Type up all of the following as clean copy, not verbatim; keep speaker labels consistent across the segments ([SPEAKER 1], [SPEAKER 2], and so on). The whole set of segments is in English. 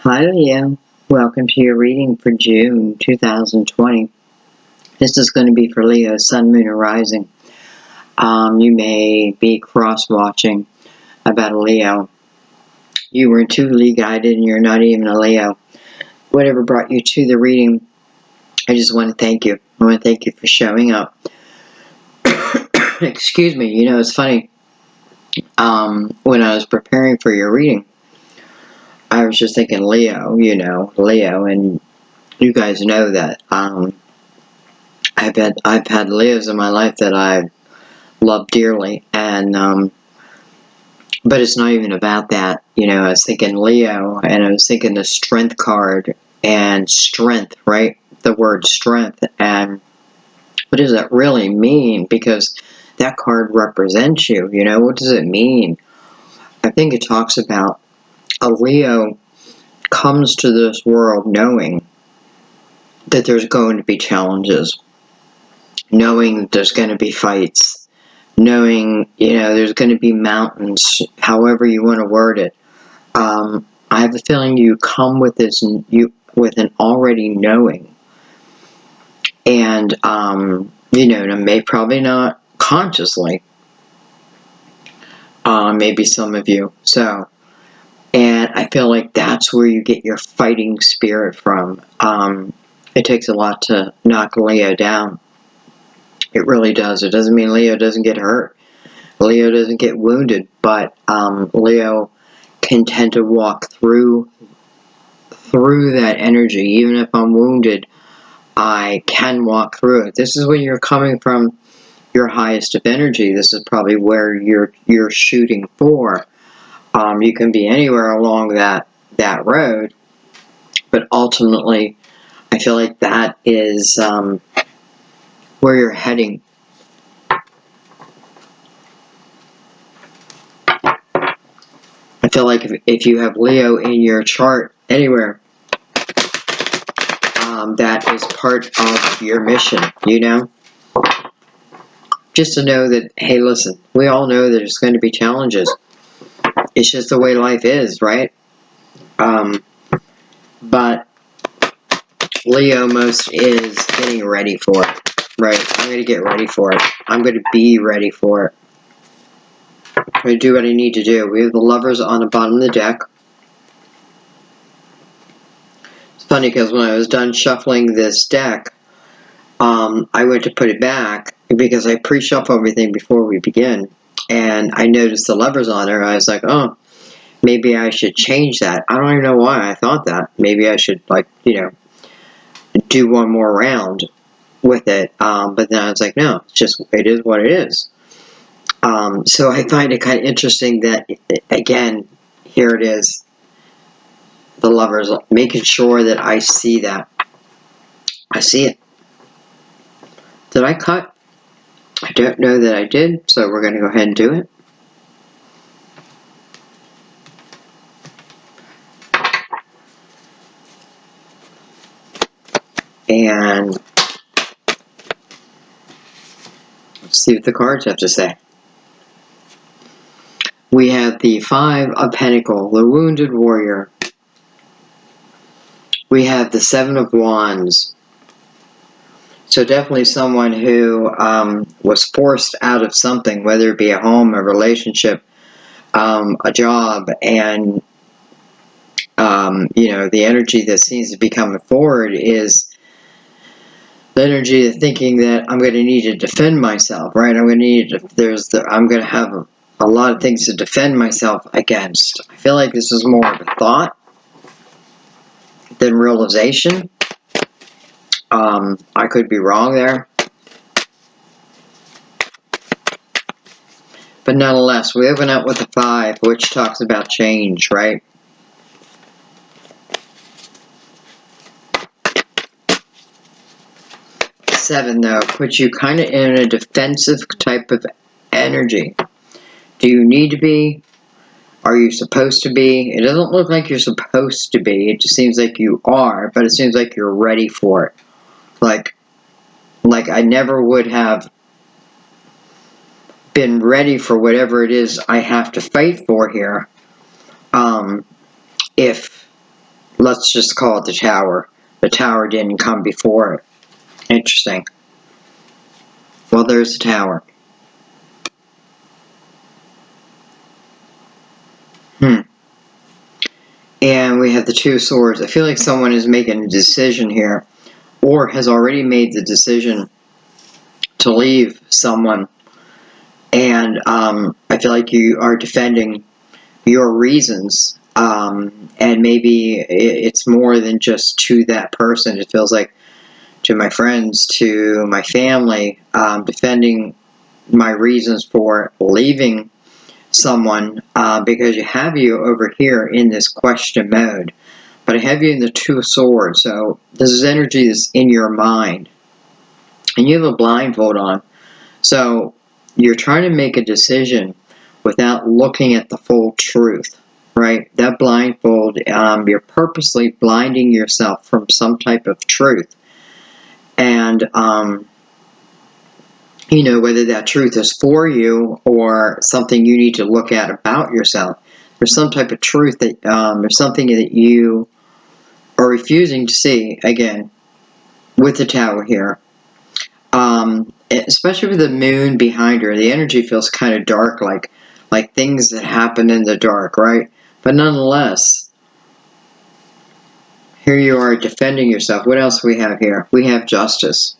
[SPEAKER 1] Hi Leo, welcome to your reading for June 2020. This is going to be for Leo, Sun, Moon, or Rising. You may be cross-watching about a Leo. You were intuitively guided and you're not even a Leo. Whatever brought you to the reading, I just want to thank you. I want to thank you for showing up. Excuse me, it's funny. When I was preparing for your reading, I was just thinking Leo, Leo, and you guys know that I've had Leos in my life that I love dearly, and but it's not even about that. I was thinking Leo, and I was thinking the Strength card and strength, right? The word strength, and what does that really mean? Because that card represents you. What does it mean? I think it talks about a Leo comes to this world knowing that there's going to be challenges, knowing that there's going to be fights, knowing, there's going to be mountains, however you want to word it. I have a feeling you come with with an already knowing, and probably not consciously, maybe some of you. So, and I feel like that's where you get your fighting spirit from. It takes a lot to knock Leo down. It really does. It doesn't mean Leo doesn't get hurt. Leo doesn't get wounded, but Leo can tend to walk through that energy. Even if I'm wounded, I can walk through it. This is when you're coming from your highest of energy. This is probably where you're shooting for. You can be anywhere along that road, but ultimately, I feel like that is where you're heading. I feel like if you have Leo in your chart anywhere, that is part of your mission, Just to know that, hey, listen, we all know that there's going to be challenges. It's just the way life is, right? But Leo most is getting ready for it, right? I'm going to get ready for it. I'm going to be ready for it. I'm going to do what I need to do. We have the Lovers on the bottom of the deck. It's funny because when I was done shuffling this deck, I went to put it back because I pre-shuffle everything before we begin, and I noticed the Lovers on there. I was like, oh, maybe I should change that. I don't even know why I thought that. Maybe I should, do one more round with it. But then I was like, no, it is what it is. So I find it kind of interesting that, again, here it is, the Lovers, making sure that I see that. I see it. Did I cut? I don't know that I did, so we're going to go ahead and do it. And let's see what the cards have to say. We have the Five of Pentacles, the Wounded Warrior. We have the Seven of Wands. So definitely someone who was forced out of something, whether it be a home, a relationship, a job, and the energy that seems to be coming forward is the energy of thinking that I'm going to need to defend myself, right? I'm going to have a lot of things to defend myself against. I feel like this is more of a thought than realization. I could be wrong there. But nonetheless, we open up with the 5, which talks about change, right? The 7, though, puts you kind of in a defensive type of energy. Do you need to be? Are you supposed to be? It doesn't look like you're supposed to be. It just seems like you are, but it seems like you're ready for it. Like I never would have been ready for whatever it is I have to fight for here, if let's just call it the Tower. The Tower didn't come before it. Interesting. Well, there's the Tower. And we have the Two of Swords. I feel like someone is making a decision here, or has already made the decision to leave someone. And I feel like you are defending your reasons. And maybe it's more than just to that person. It feels like to my friends, to my family, defending my reasons for leaving someone, because you have you over here in this question mode, but I have you in the Two of Swords. So this is energy that's in your mind, and you have a blindfold on. So you're trying to make a decision without looking at the full truth, right? That blindfold, you're purposely blinding yourself from some type of truth. And, you know, whether that truth is for you or something you need to look at about yourself. There's some type of truth that, there's something that you are refusing to see, again, with the Tower here. Especially with the moon behind her, the energy feels kind of dark, like things that happen in the dark, right? But nonetheless, here you are defending yourself. What else we have here? We have Justice.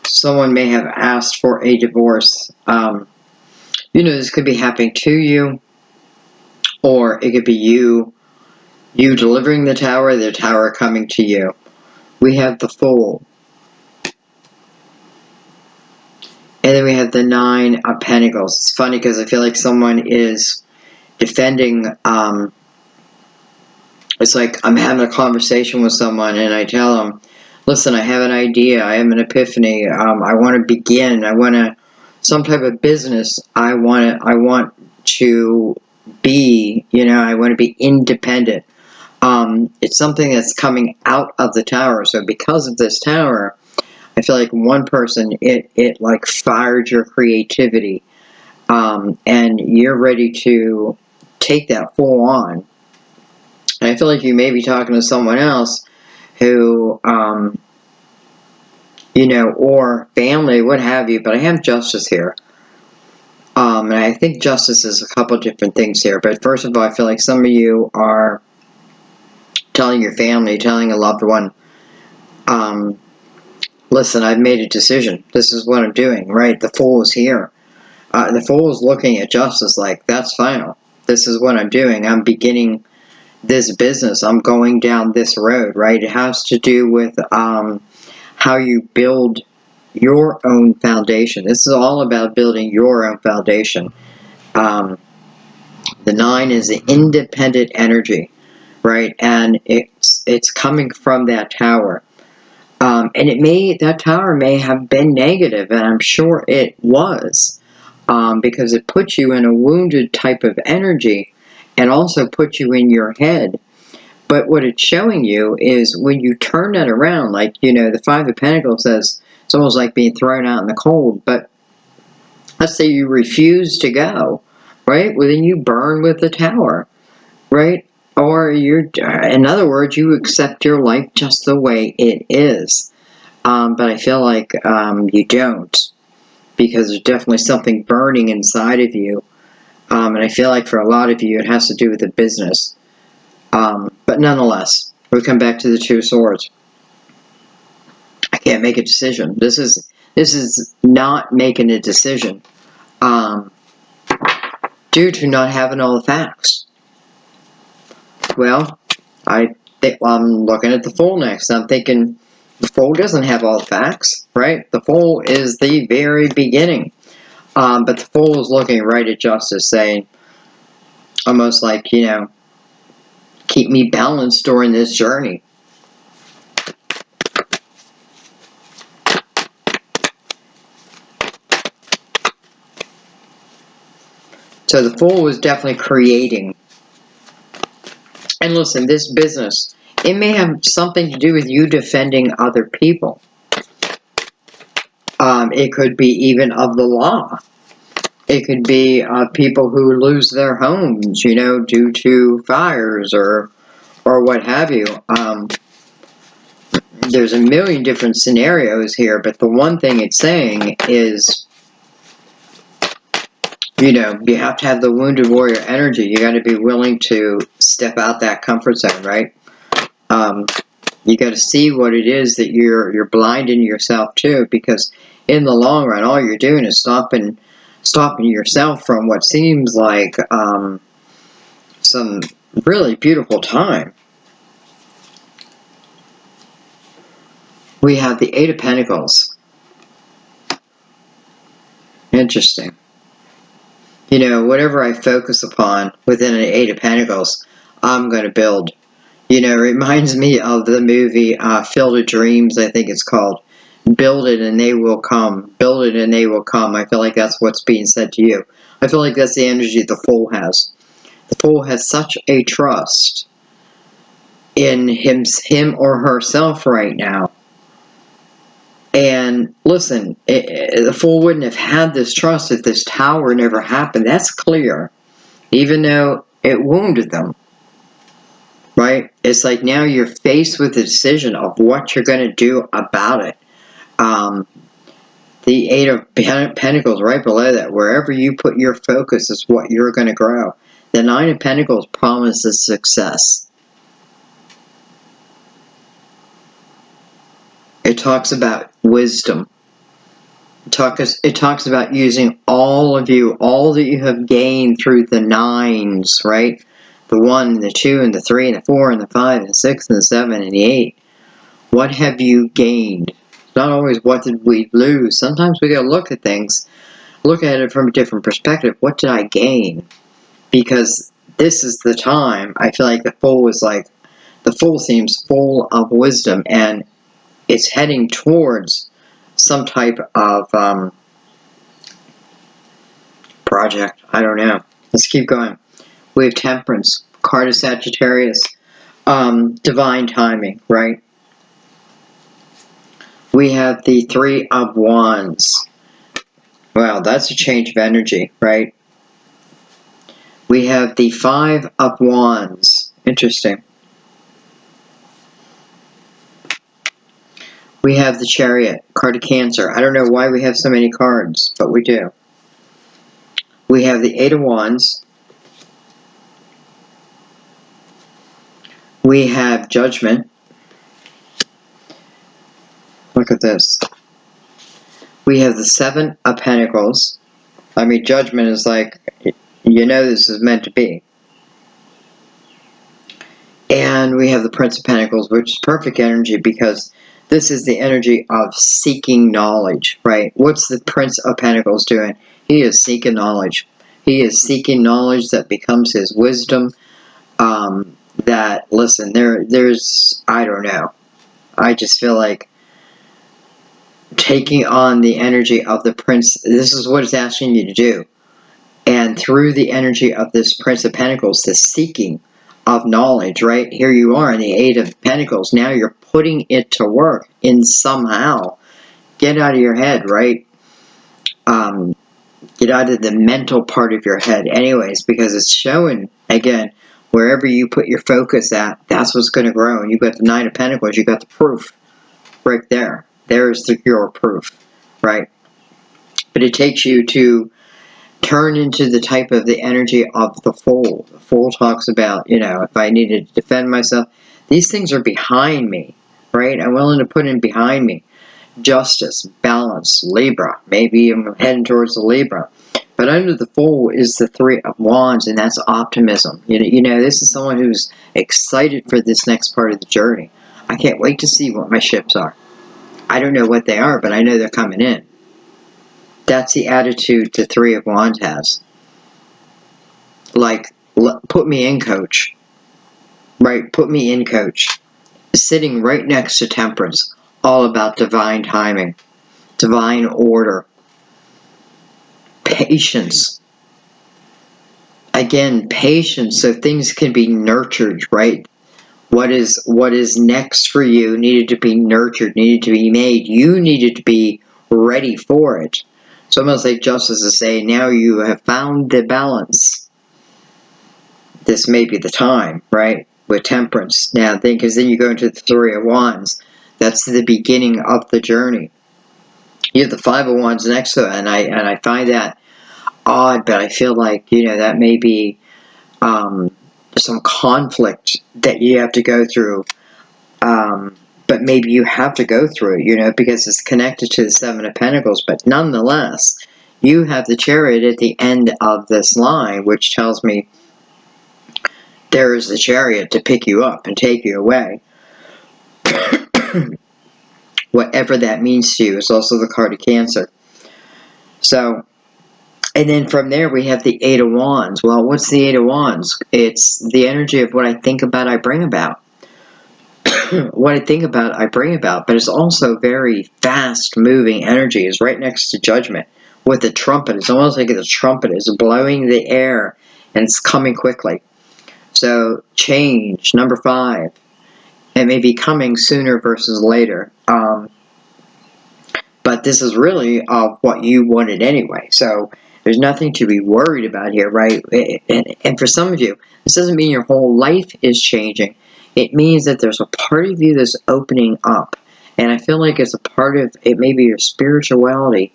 [SPEAKER 1] Someone may have asked for a divorce. You know, this could be happening to you, or it could be you delivering the Tower coming to you. We have the Fool. And then we have the Nine of Pentacles. It's funny because I feel like someone is defending, it's like I'm having a conversation with someone and I tell them, listen, I have an idea, I have an epiphany, I want to begin, I want to, some type of business, I want to be, you know, I want to be independent. It's something that's coming out of the Tower. So because of this Tower, I feel like one person, it like fired your creativity, and you're ready to take that full on. And I feel like you may be talking to someone else who, you know, or family, what have you, but I have Justice here. And I think Justice is a couple different things here. But first of all, I feel like some of you are telling your family, telling a loved one, listen, I've made a decision. This is what I'm doing, right? The Fool is here. The Fool is looking at Justice like, that's final. This is what I'm doing. I'm beginning this business. I'm going down this road, right? It has to do with how you build your own foundation. This is all about building your own foundation. The Nine is an independent energy, right? And it's coming from that Tower. And that Tower may have been negative, and I'm sure it was, because it puts you in a wounded type of energy and also puts you in your head. But what it's showing you is when you turn that around, like, you know, the Five of Pentacles says it's almost like being thrown out in the cold. But let's say you refuse to go, right? Well, then you burn with the Tower, right? Or in other words, you accept your life just the way it is. But I feel like you don't, because there's definitely something burning inside of you. And I feel like for a lot of you, it has to do with the business. But nonetheless, we come back to the Two of Swords. I can't make a decision. This is not making a decision, due to not having all the facts. Well, I'm looking at the Fool next. I'm thinking the Fool doesn't have all the facts, right? The Fool is the very beginning. But the Fool is looking right at Justice, saying, almost like, you know, keep me balanced during this journey. So the Fool was definitely creating. And listen, this business, it may have something to do with you defending other people. It could be even of the law. It could be people who lose their homes, you know, due to fires or or what have you. There's a million different scenarios here, but the one thing it's saying is, you know, you have to have the wounded warrior energy. You got to be willing to step out that comfort zone, right? You got to see what it is that you're blinding yourself to, because in the long run, all you're doing is stopping yourself from what seems like some really beautiful time. We have the Eight of Pentacles. Interesting. You know, whatever I focus upon within an Eight of Pentacles, I'm going to build. You know, it reminds me of the movie Field of Dreams, I think it's called. Build it and they will come. Build it and they will come. I feel like that's what's being said to you. I feel like that's the energy the Fool has. The Fool has such a trust in him or herself right now. And listen, the Fool wouldn't have had this trust if this tower never happened. That's clear. Even though it wounded them. Right? It's like now you're faced with the decision of what you're going to do about it. The Eight of Pentacles right below that. Wherever you put your focus is what you're going to grow. The Nine of Pentacles promises success. It talks about wisdom. It talks about using all of you, all that you have gained through the nines, right? The 1, the 2, and the 3, and the 4, and the 5, and the 6, and the 7, and the 8. What have you gained? Not always what did we lose. Sometimes we got to look at things, look at it from a different perspective. What did I gain? Because this is the time. I feel like the Fool seems full of wisdom, and it's heading towards some type of project. I don't know. Let's keep going. We have Temperance, card of Sagittarius, divine timing, right? We have the Three of Wands. Well, that's a change of energy, right? We have the Five of Wands. Interesting. We have the Chariot, card of Cancer. I don't know why we have so many cards, but we do. We have the Eight of Wands. We have Judgment. Look at this. We have the Seven of Pentacles. I mean, Judgment is like, you know this is meant to be. And we have the Prince of Pentacles, which is perfect energy because this is the energy of seeking knowledge, right? What's the Prince of Pentacles doing? He is seeking knowledge. He is seeking knowledge that becomes his wisdom. Listen, there's, I don't know. I just feel like taking on the energy of the Prince, this is what it's asking you to do. And through the energy of this Prince of Pentacles, the seeking of knowledge, right? Here you are in the Eight of Pentacles. Now you're putting it to work in somehow. Get out of your head, right? Get out of the mental part of your head anyways, because it's showing, again, wherever you put your focus at, that's what's going to grow. And you've got the Nine of Pentacles, you've got the proof right there. There's your proof, right? But it takes you to turn into the type of the energy of the Fool. The Fool talks about, you know, if I needed to defend myself, these things are behind me, right? I'm willing to put in behind me. Justice, balance, Libra. Maybe I'm heading towards the Libra. But under the Fool is the Three of Wands, and that's optimism. You know, this is someone who's excited for this next part of the journey. I can't wait to see what my ships are. I don't know what they are, but I know they're coming in. That's the attitude the Three of Wands has. Like, put me in, coach. Right, put me in, coach. Sitting right next to Temperance. All about divine timing. Divine order. Patience. Again, patience so things can be nurtured, right? What is next for you needed to be nurtured, needed to be made. You needed to be ready for it. It's almost like Justice is saying, now you have found the balance. This may be the time, right? with Temperance. Now, because then you go into the Three of Wands. That's the beginning of the journey. You have the Five of Wands next to it, and I find that odd, but I feel like, that may be some conflict that you have to go through. But maybe you have to go through it, because it's connected to the Seven of Pentacles. But nonetheless, you have the Chariot at the end of this line, which tells me there is the Chariot to pick you up and take you away. Whatever that means to you is also the card of Cancer. So, and then from there we have the Eight of Wands. Well, what's the Eight of Wands? It's the energy of what I think about, I bring about. What I think about, I bring about. But it's also very fast-moving energy. It's right next to Judgment. With the trumpet, it's almost like the trumpet is blowing the air, and it's coming quickly. So, change, number 5. It may be coming sooner versus later. But this is really what you wanted anyway. So there's nothing to be worried about here, right? And for some of you, this doesn't mean your whole life is changing. It means that there's a part of you that's opening up. And I feel like it's a part of, it may be your spirituality.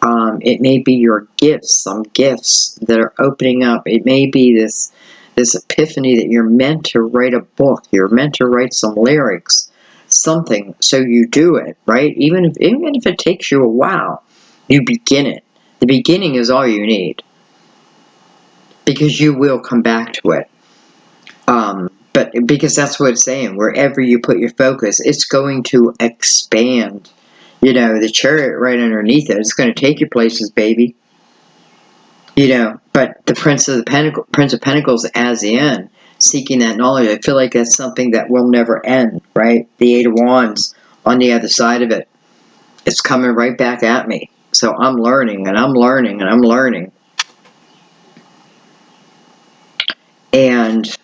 [SPEAKER 1] It may be your gifts, some gifts that are opening up. It may be this epiphany that you're meant to write a book. You're meant to write some lyrics. Something, so you do it, right? Even if it takes you a while, you begin it. The beginning is all you need, because you will come back to it. But because that's what it's saying, wherever you put your focus, it's going to expand. The Chariot right underneath it, it's going to take you places, baby. But the Prince of Pentacles as the end, seeking that knowledge, I feel like that's something that will never end, right? The Eight of Wands on the other side of it, it's coming right back at me. So I'm learning, and I'm learning, and I'm learning. And,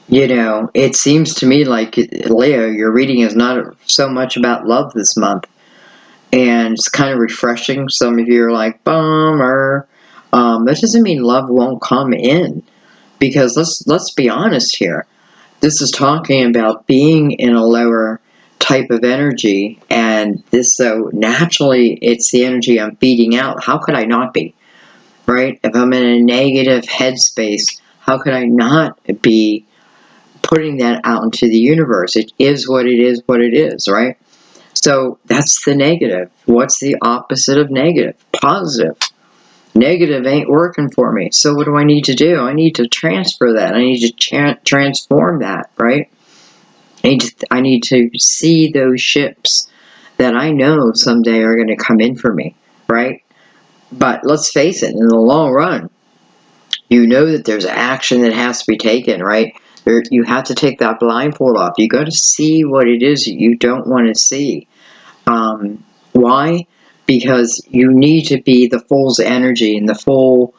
[SPEAKER 1] it seems to me like, Leo, your reading is not so much about love this month. And it's kind of refreshing. Some of you are like, bummer. That doesn't mean love won't come in. Because let's be honest here. This is talking about being in a lower type of energy, and this, so naturally it's the energy I'm feeding out. How could I not be? Right? If I'm in a negative headspace, how could I not be putting that out into the universe? It is what it is, right? So that's the negative. What's the opposite of negative? Positive. Negative ain't working for me. So what do I need to do? I need to transfer that. I need to transform that, right? I need to see those ships that I know someday are going to come in for me, right? But let's face it, in the long run, you know that there's action that has to be taken, right? You have to take that blindfold off. You got to see what it is that you don't want to see. Why? Because you need to be the Fool's energy, and the Fool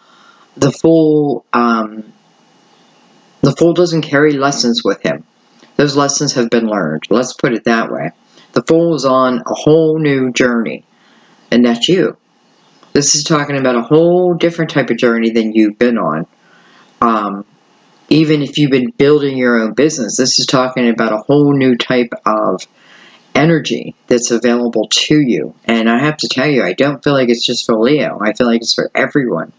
[SPEAKER 1] doesn't carry lessons with him. Those lessons have been learned. Let's put it that way. The Fool is on a whole new journey, and that's you. This is talking about a whole different type of journey than you've been on. Even if you've been building your own business, this is talking about a whole new type of energy that's available to you. And I have to tell you, I don't feel like it's just for Leo. I feel like it's for everyone.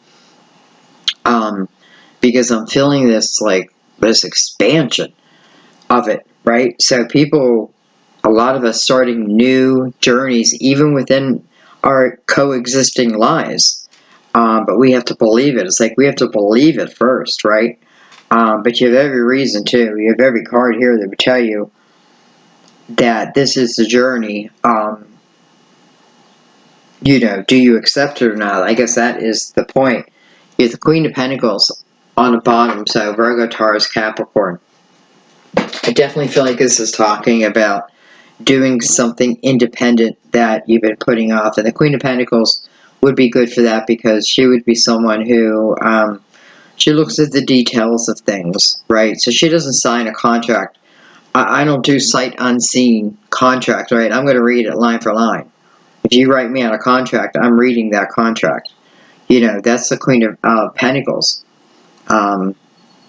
[SPEAKER 1] Because I'm feeling this expansion of it, right? So a lot of us starting new journeys, even within our coexisting lives. But we have to believe it. It's like we have to believe it first, right? But you have every reason to. You have every card here that would tell you that this is the journey. Do you accept it or not? I guess that is the point. You have the Queen of Pentacles on the bottom, so Virgo, Taurus, Capricorn. I definitely feel like this is talking about doing something independent that you've been putting off. And the Queen of Pentacles would be good for that, because she would be someone who, she looks at the details of things, right? So she doesn't sign a contract. I don't do sight unseen contract, right? I'm going to read it line for line. If you write me out a contract, I'm reading that contract. That's the Queen of Pentacles.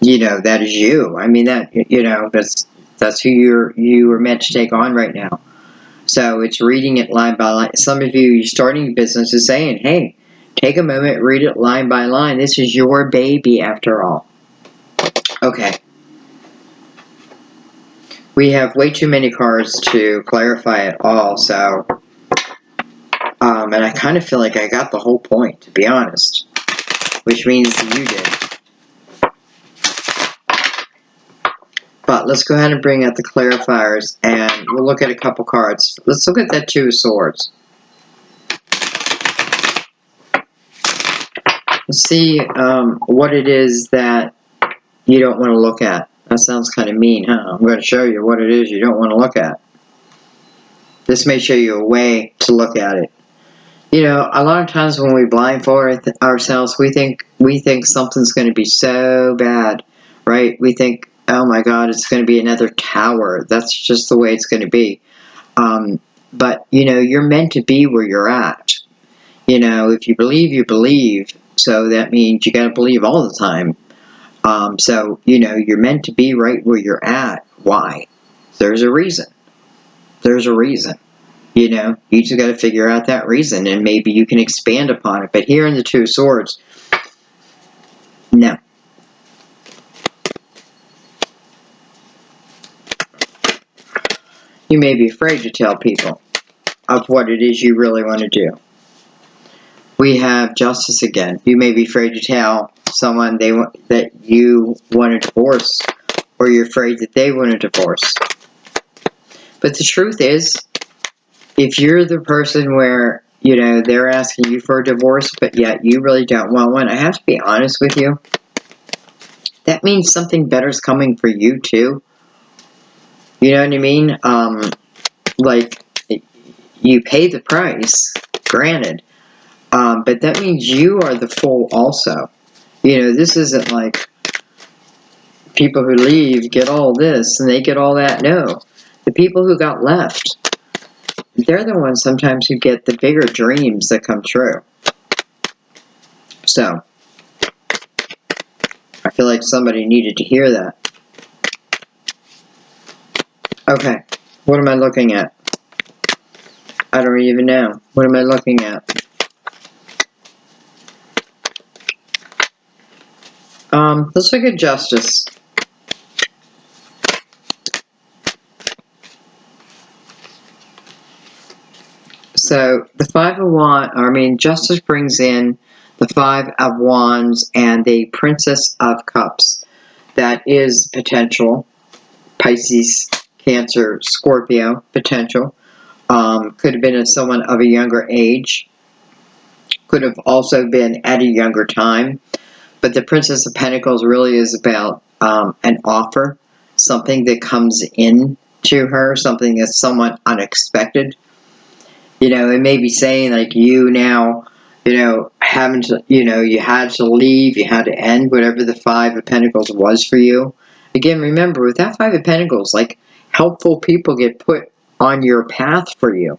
[SPEAKER 1] you know, that is you. I mean, that, you know, that's who you were meant to take on right now. So it's reading it line by line. Some of you starting a business is saying, hey, take a moment, read it line by line. This is your baby after all. Okay. We have way too many cards to clarify it all, so and I kind of feel like I got the whole point, to be honest, which means you did. But let's go ahead and bring out the clarifiers, and we'll look at a couple cards. Let's look at that Two of Swords. Let's see what it is that you don't want to look at. That sounds kind of mean, huh? I'm going to show you what it is you don't want to look at. This may show you a way to look at it. You know, a lot of times when we blindfold ourselves, we think something's going to be so bad, right? We think, oh my God, it's going to be another tower. That's just the way it's going to be. But, you know, you're meant to be where you're at. You know, if you believe, you believe. So that means you got to believe all the time. So, you know, you're meant to be right where you're at. Why? There's a reason. There's a reason. You know, you just got to figure out that reason, and maybe you can expand upon it. But here in the Two of Swords, no. You may be afraid to tell people of what it is you really want to do. We have Justice again. You may be afraid to tell someone that you want a divorce, or you're afraid that they want a divorce. But the truth is, if you're the person where, you know, they're asking you for a divorce, but yet you really don't want one, I have to be honest with you. That means something better's coming for you too. You know what I mean? Like, you pay the price, granted. But that means you are the fool also. You know, this isn't like people who leave get all this and they get all that. No. The people who got left, they're the ones sometimes who get the bigger dreams that come true. So, I feel like somebody needed to hear that. Okay, what am I looking at? I don't even know. What am I looking at? Let's look at Justice. So, the Five of Wands, Justice brings in the Five of Wands and the Princess of Cups. That is potential. Pisces, Cancer, Scorpio, potential. Could have been someone of a younger age. Could have also been at a younger time. But the Princess of Pentacles really is about an offer. Something that comes in to her. Something that's somewhat unexpected. You know, it may be saying like you now, you know, having to, you know, you had to leave, you had to end whatever the Five of Pentacles was for you. Again, remember, with that Five of Pentacles, like, helpful people get put on your path for you.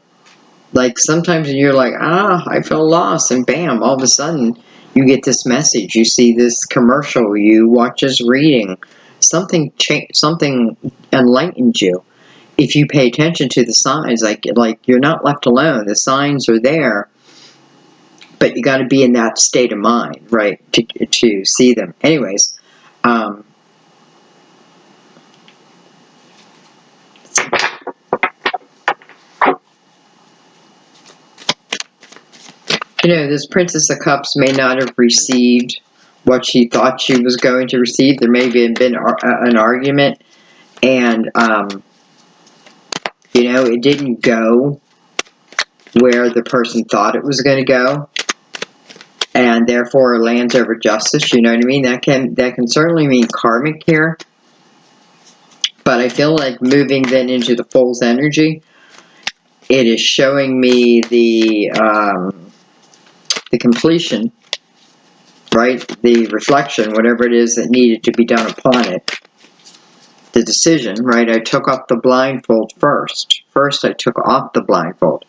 [SPEAKER 1] Like, sometimes you're like, I feel lost, and bam, all of a sudden, you get this message, you see this commercial, you watch this reading, something enlightens you. If you pay attention to the signs, like you're not left alone. The signs are there, but you got to be in that state of mind, right, to see them. Anyways, you know, this Princess of Cups may not have received what she thought she was going to receive. There may have been an argument, and you know, it didn't go where the person thought it was going to go, and therefore lands over Justice. You know what I mean? That can certainly mean karmic here. But I feel like moving then into the Fool's energy, it is showing me the completion, right? The reflection, whatever it is that needed to be done upon it. The decision, right? I took off the blindfold first. First, I took off the blindfold,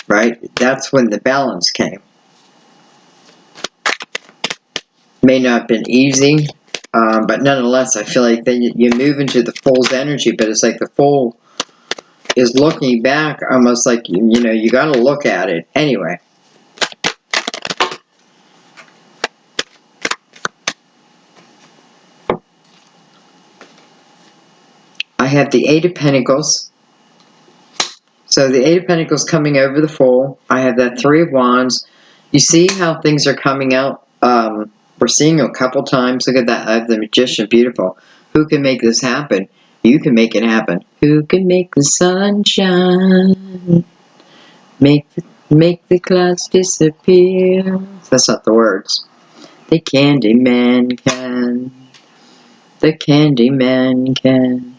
[SPEAKER 1] right? That's when the balance came. May not have been easy, But nonetheless, I feel like then you move into the Fool's energy, but it's like the Fool is looking back, almost like, you know, you got to look at it. Anyway. I have the Eight of Pentacles. So the Eight of Pentacles coming over the Fool. I have that Three of Wands. You see how things are coming out? We're seeing a couple times. Look at that. I have the Magician. Beautiful. Who can make this happen? You can make it happen. Who can make the sun shine? Make the clouds disappear. That's not the words. The Candyman can. The Candyman can.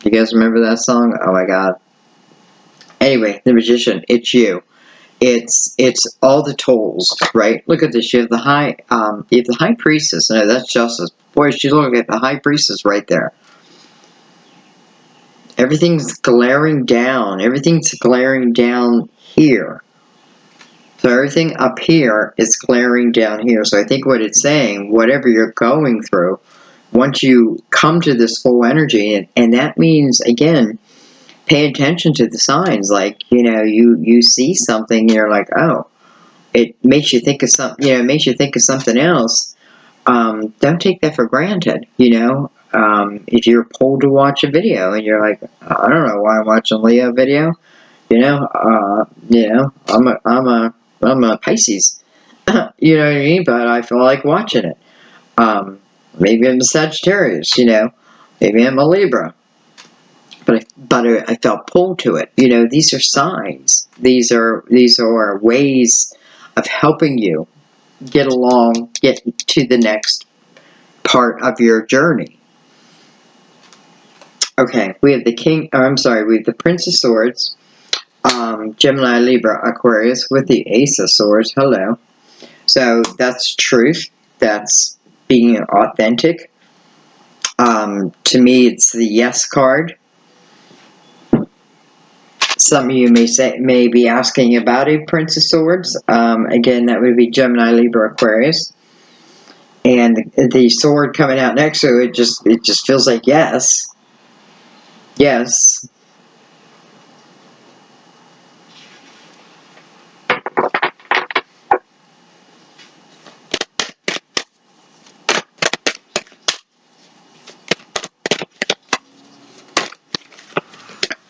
[SPEAKER 1] Do you guys remember that song? Oh my god. Anyway, the Magician, it's you. It's all the tools, right? Look at this. You have the High Priestess. No, that's Justice. Boy, she's looking at the High Priestess right there. Everything's glaring down. Everything's glaring down here. So everything up here is glaring down here. So I think what it's saying, whatever you're going through, once you come to this full energy, and that means, again, pay attention to the signs. Like, you know, you see something, and you're like, oh, it makes you think of something, you know, it makes you think of something else. Don't take that for granted, you know. If you're pulled to watch a video and you're like, I don't know why I'm watching a Leo video, you know, I'm a Pisces, you know what I mean? But I feel like watching it. Maybe I'm a Sagittarius, you know, maybe I'm a Libra. But I felt pulled to it. You know, these are signs. These are ways of helping you get along, get to the next part of your journey. Okay, we have the King. Oh, I'm sorry, we have the Prince of Swords, Gemini, Libra, Aquarius, with the Ace of Swords. Hello. So that's truth. That's being authentic. To me, it's the Yes card. Some of you may be asking about a Prince of Swords. Again, that would be Gemini, Libra, Aquarius, and the sword coming out next to it just feels like yes, yes.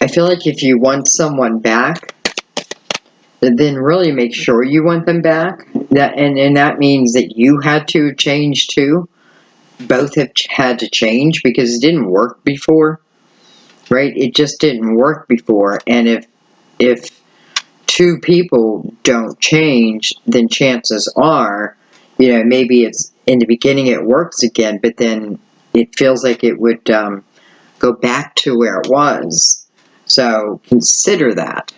[SPEAKER 1] I feel like if you want someone back, then really make sure you want them back. And that means that you had to change too. Both have had to change because it didn't work before, right? It just didn't work before. And if two people don't change, then chances are, you know, maybe it's in the beginning it works again, but then it feels like it would go back to where it was. So consider that.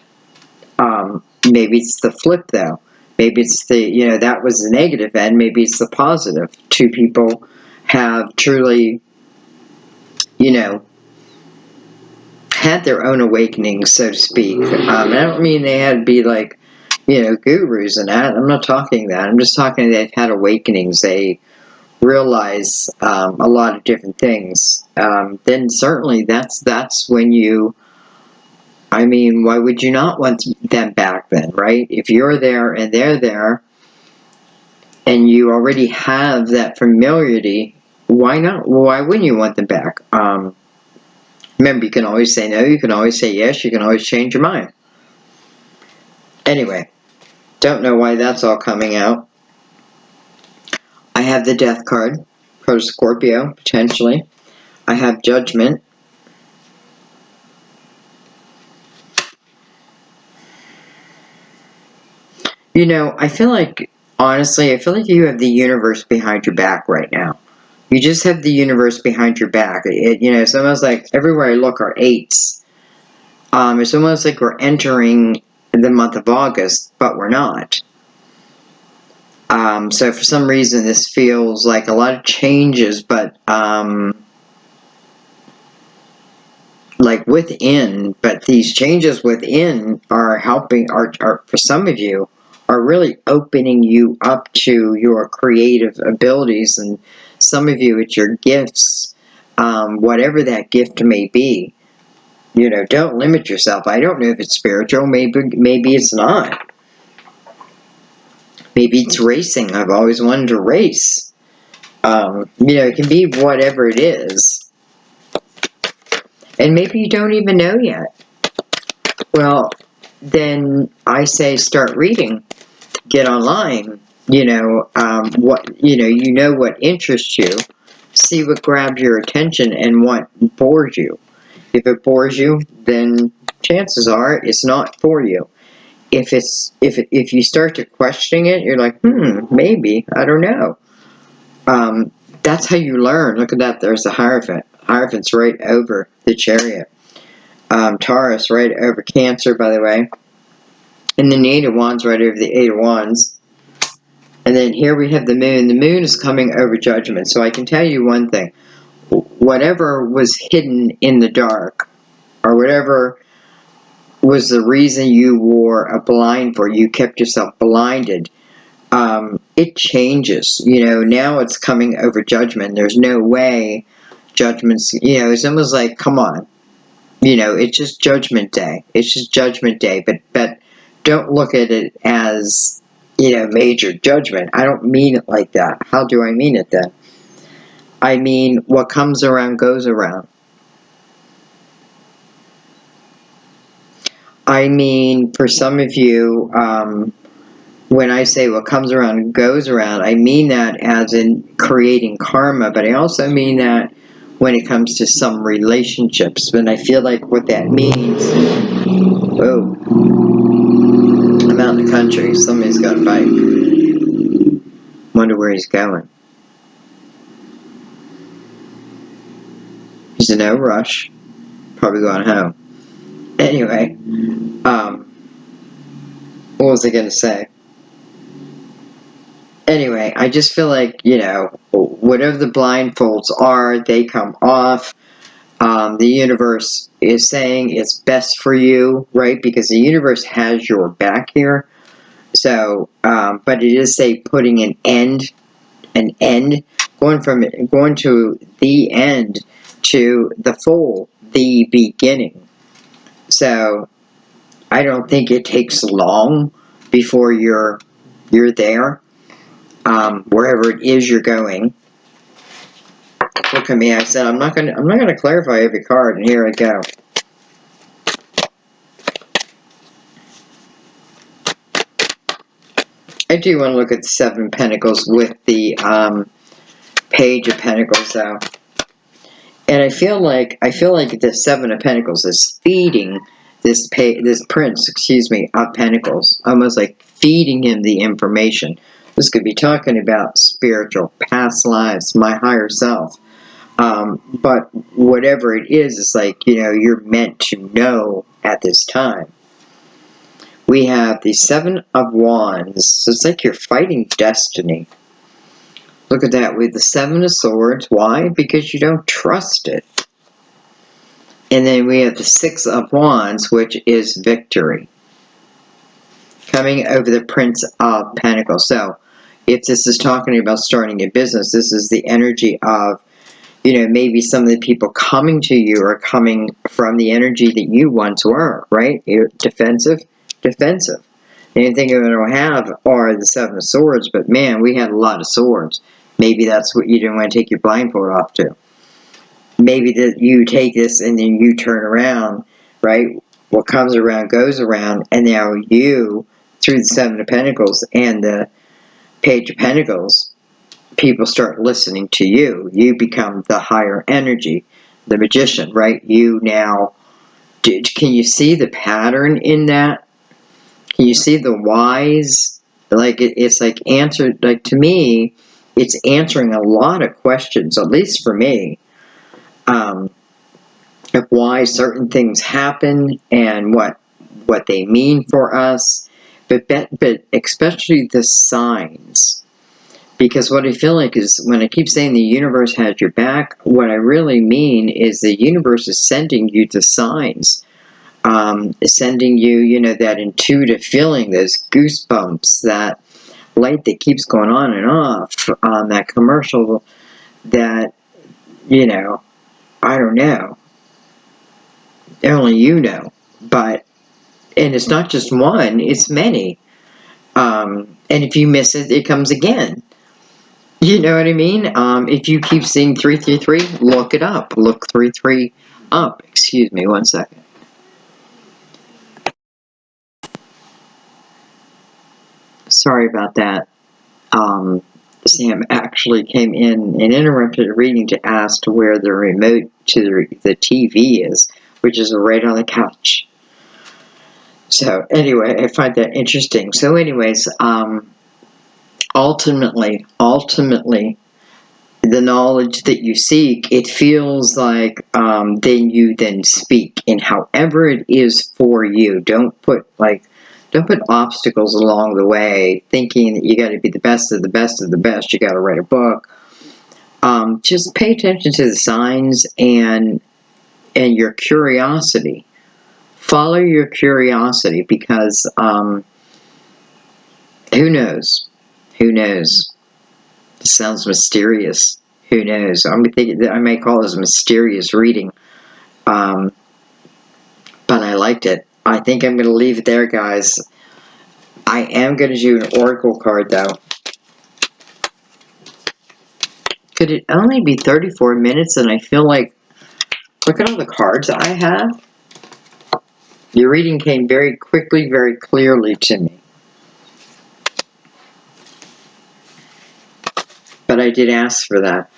[SPEAKER 1] Maybe it's the flip though. Maybe it's the, you know, that was the negative end. Maybe it's the positive. Two people have truly, you know, had their own awakenings, so to speak. I don't mean they had to be like, you know, gurus and that. I'm not talking that. I'm just talking they've had awakenings. They realize a lot of different things. Then certainly that's when you, I mean, why would you not want them back then, right? If you're there and they're there and you already have that familiarity, why not? Why wouldn't you want them back? Remember, you can always say no, you can always say yes, you can always change your mind. Anyway, don't know why that's all coming out. I have the Death card for Scorpio, potentially. I have Judgment. You know, I feel like, honestly, I feel like you have the universe behind your back right now. You just have the universe behind your back. You know, it's almost like everywhere I look are eights. It's almost like we're entering the month of August, but we're not. So for some reason this feels like a lot of changes, but like within, but these changes within are helping, are for some of you, are really opening you up to your creative abilities and some of you, it's your gifts, whatever that gift may be. You know, don't limit yourself. I don't know if it's spiritual. Maybe it's not. Maybe it's racing. I've always wanted to race. You know, it can be whatever it is. And maybe you don't even know yet. Well, then I say start reading. Get online. You know, you know what interests you. See what grabs your attention and what bores you. If it bores you, then chances are it's not for you. If you start to questioning it, you're like, maybe, I don't know. That's how you learn. Look at that. There's the Hierophant. Hierophant's right over the Chariot. Taurus right over Cancer, by the way. And then the Eight of Wands right over the Eight of Wands. And then here we have the Moon. The Moon is coming over Judgment. So I can tell you one thing. Whatever was hidden in the dark, or whatever was the reason you wore a blindfold, you kept yourself blinded, it changes. You know, now it's coming over Judgment. There's no way Judgment's, you know, it's almost like, come on. You know, it's just Judgment Day. It's just Judgment Day. But don't look at it as, you know, major judgment. I don't mean it like that. How do I mean it then? I mean, what comes around goes around. I mean, for some of you, when I say what comes around goes around, I mean that as in creating karma, but I also mean that when it comes to some relationships. And I feel like what that means... Whoa. I'm out in the country. Somebody's got a bike. Wonder where he's going. He's in no rush. Probably going home. Anyway, what was I going to say? Anyway, I just feel like, you know, whatever the blindfolds are, they come off. The universe is saying it's best for you, right? Because the universe has your back here. So, but it is, say, putting an end, going to the end to the full, the beginning. So, I don't think it takes long before you're there, wherever it is you're going. Look at me. I said I'm not gonna clarify every card, and here I go. I do want to look at the Seven of Pentacles with the Page of Pentacles, though. And I feel like the Seven of Pentacles is feeding this Prince, of Pentacles, almost like feeding him the information. This could be talking about spiritual, past lives, my higher self. But whatever it is, it's like, you know, you're meant to know at this time. We have the Seven of Wands. So it's like you're fighting destiny. Look at that with the Seven of Swords. Why? Because you don't trust it. And then we have the Six of Wands, which is victory. Coming over the Prince of Pentacles. So, if this is talking about starting a business, this is the energy of, you know, maybe some of the people coming to you are coming from the energy that you once were, right? You're defensive. The only thing you don't have are the Seven of Swords, but man, we had a lot of swords. Maybe that's what you didn't want to take your blindfold off to. Maybe that you take this and then you turn around, right? What comes around goes around, and now you, through the Seven of Pentacles and the Page of Pentacles, people start listening to you. You become the higher energy, the magician, right? You now, can you see the pattern in that? Can you see the whys? Like, it's like answered, like, to me, it's answering a lot of questions, at least for me, of why certain things happen and what they mean for us, but especially the signs. Because what I feel like is, when I keep saying the universe has your back, what I really mean is the universe is sending you the signs. Sending you, you know, that intuitive feeling, those goosebumps, that light that keeps going on and off, that commercial that, I don't know. Only you know. But, and it's not just one, it's many. And if you miss it, it comes again. You know what I mean? If you keep seeing 333, look it up. Look 33 up. Excuse me, 1 second. Sorry about that. Sam actually came in and interrupted a reading to ask where the remote to the TV is, which is right on the couch. So anyway, I find that interesting. So anyways, ultimately, the knowledge that you seek, it feels like then you then speak, and however it is for you. Don't put obstacles along the way, thinking that you got to be the best of the best of the best. You got to write a book. Just pay attention to the signs and your curiosity. Follow your curiosity, because who knows? Who knows? It sounds mysterious. Who knows? I'm thinking that I may call this a mysterious reading. But I liked it. I think I'm going to leave it there, guys. I am going to do an oracle card, though. Could it only be 34 minutes and I feel like, look at all the cards I have. Your reading came very quickly, very clearly to me. But I did ask for that.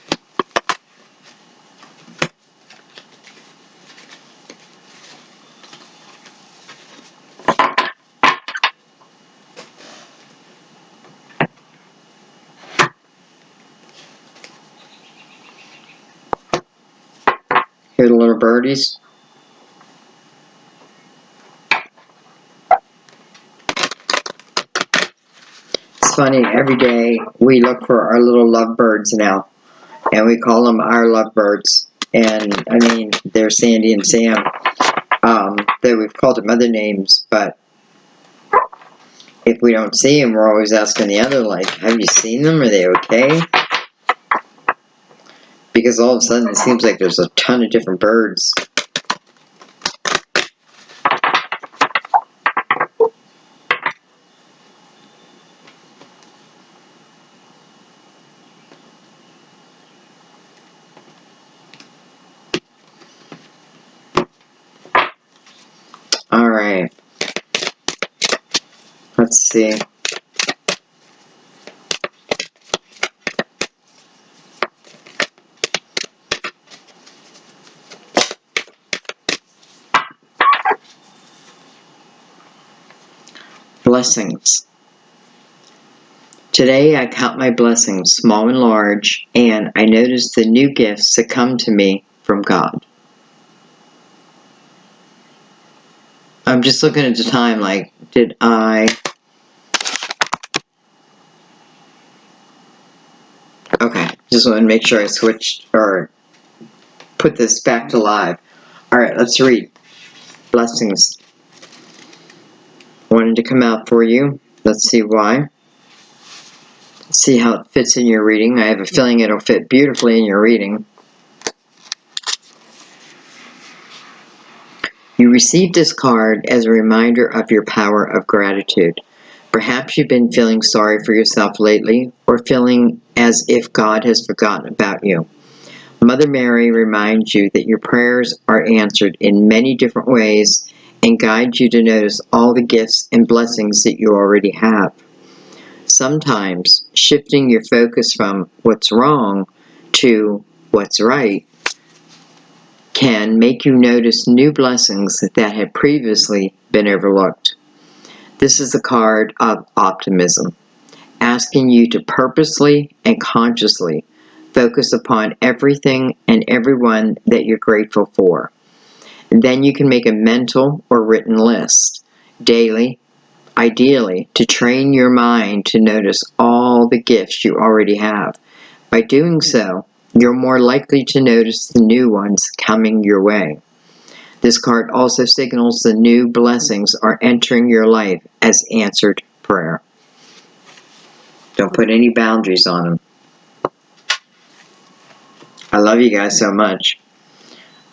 [SPEAKER 1] Here are the little birdies. It's funny, every day we look for our little lovebirds now, and we call them our lovebirds. And I mean, they're Sandy and Sam. That we've called them other names, but if we don't see them, we're always asking the other, like, have you seen them? Are they okay? Because all of a sudden it seems like there's a ton of different birds. Alright. Let's see. Blessings. Today I count my blessings, small and large, and I notice the new gifts that come to me from God. I'm just looking at the time, like, did I... Okay, just want to make sure I switched, or put this back to live. Alright, let's read. Blessings. Wanted to come out for you. Let's see why. Let's see how it fits in your reading. I have a feeling it'll fit beautifully in your reading. You received this card as a reminder of your power of gratitude. Perhaps you've been feeling sorry for yourself lately, or feeling as if God has forgotten about you. Mother Mary reminds you that your prayers are answered in many different ways and guides you to notice all the gifts and blessings that you already have. Sometimes shifting your focus from what's wrong to what's right can make you notice new blessings that had previously been overlooked. This is the card of optimism, asking you to purposely and consciously focus upon everything and everyone that you're grateful for. And then you can make a mental or written list daily, ideally, to train your mind to notice all the gifts you already have. By doing so, you're more likely to notice the new ones coming your way. This card also signals the new blessings are entering your life as answered prayer. Don't put any boundaries on them. I love you guys so much.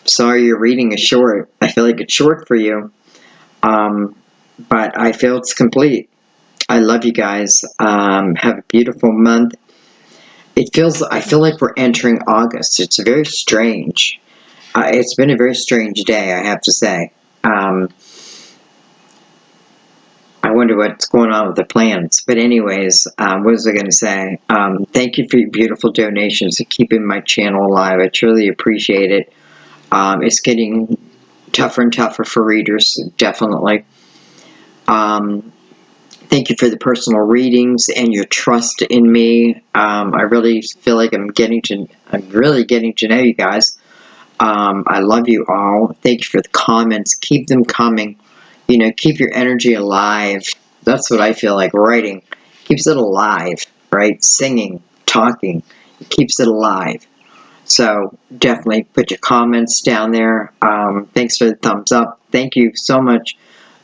[SPEAKER 1] Sorry your reading is short. I feel like it's short for you. But I feel it's complete. I love you guys. Have a beautiful month. I feel like we're entering August. It's very strange. It's been a very strange day, I have to say. I wonder what's going on with the plants. But anyways, what was I going to say? Thank you for your beautiful donations and keeping my channel alive. I truly appreciate it. It's getting tougher and tougher for readers, definitely. Thank you for the personal readings and your trust in me. I really feel like I'm really getting to know you guys. I love you all. Thank you for the comments. Keep them coming. You know, keep your energy alive. That's what I feel like writing. Keeps it alive, right? Singing, talking. It keeps it alive. So definitely put your comments down there. Thanks for the thumbs up. Thank you so much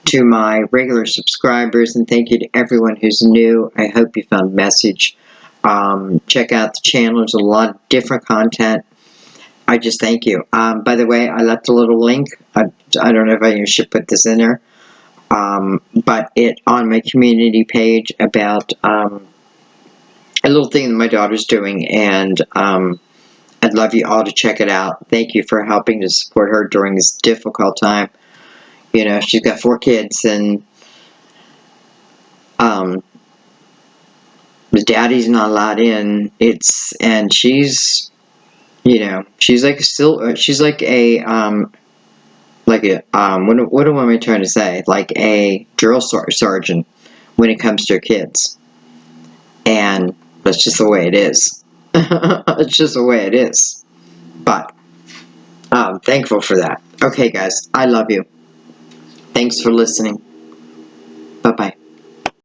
[SPEAKER 1] to my regular subscribers, and thank you to everyone who's new. I hope you found message. Check out the channel. There's a lot of different content. I just thank you. By the way, I left a little link. I don't know if I should put this in there. But it on my community page about a little thing that my daughter's doing, and I'd love you all to check it out. Thank you for helping to support her during this difficult time. You know, she's got 4 kids, and the daddy's not allowed in. And she's, you know, she's like she's like a what am I trying to say? Like a drill sergeant when it comes to her kids. And that's just the way it is. It's just the way it is. But I'm thankful for that. Okay, guys, I love you. Thanks for listening.